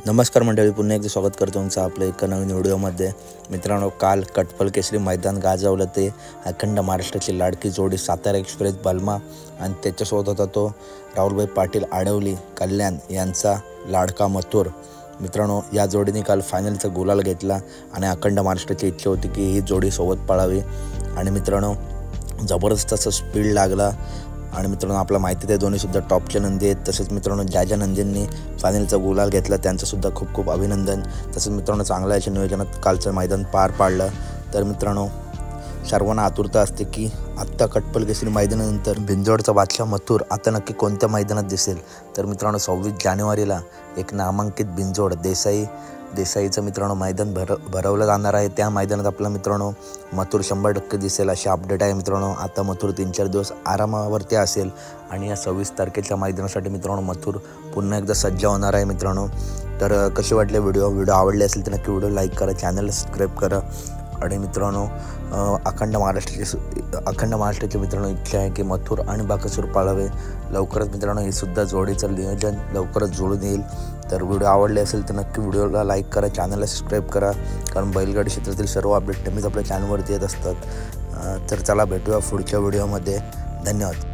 नमस्कार मंडळी, पुन्हा एकदा स्वागत करतो तुमचं आपल्या एका नवीन व्हिडिओमध्ये। मित्रांनो, काल कटपल केसरी मैदान गाजवलं ते अखंड महाराष्ट्राची लाडकी जोडी सातारा एक्सप्रेस बलमा आणि त्याच्यासोबत होता तो राहुलभाई पाटील आडवली कल्याण यांचा लाडका मथुर। मित्रांनो, या जोडीने काल फायनलचा गुलाल घेतला आणि अखंड महाराष्ट्राची इच्छा होती की ही जोडी सोबत पळावी आणि मित्रांनो जबरदस्त असं स्पीड लागला। आणि मित्रांनो, आपला माहिती आहे दोन्ही सुद्धा टॉपचे नंदी आहेत। तसेच मित्रांनो, ज्या नंदींनी फायनलचा गुलाल घेतला त्यांचं सुद्धा खूप खूप अभिनंदन। तसेच मित्रांनो, चांगल्या याच्या नियोजनात कालचं मैदान पार पाडलं। तर मित्रांनो, सर्वांना आतुरता असते की आत्ता कटपल केसरी मैदानानंतर बिंजोडचा बादशाह मथुर आता नक्की कोणत्या मैदानात दिसेल। तर मित्रांनो, 26 जानेवारीला एक नामांकित बिंजोड देसाईचं मित्रांनो मैदान भरवलं जाणार आहे। त्या मैदानात आपला मित्रांनो मथुर 100% दिसेल अशी अपडेट आहे। मित्रांनो, आता मथुर 3-4 दिवस आरामावरती असेल आणि या 26 तारखेच्या मैदानासाठी मित्रांनो मथुर पुन्हा एकदा सज्ज होणार आहे। मित्रांनो, तर कसे वाटले व्हिडिओ आवडले असेल तर नक्की व्हिडिओ लाईक करा, चॅनलला सबस्क्राईब करा। आणि मित्रांनो, अखंड महाराष्ट्राची मित्रांनो इच्छा आहे की मथुर आणि बाकासूर पाळावे। लवकरच मित्रांनो ही सुद्धा जोडीचं नियोजन लवकरच जुळून येईल। तर व्हिडिओ आवडले असेल तर नक्की व्हिडिओला लाईक करा, चॅनलला सबस्क्राईब करा, कारण बैलगाडी क्षेत्रातील सर्व अपडेट नेहमीच आपल्या चॅनलवरती येत असतात। तर चला भेटूया पुढच्या व्हिडिओमध्ये। धन्यवाद।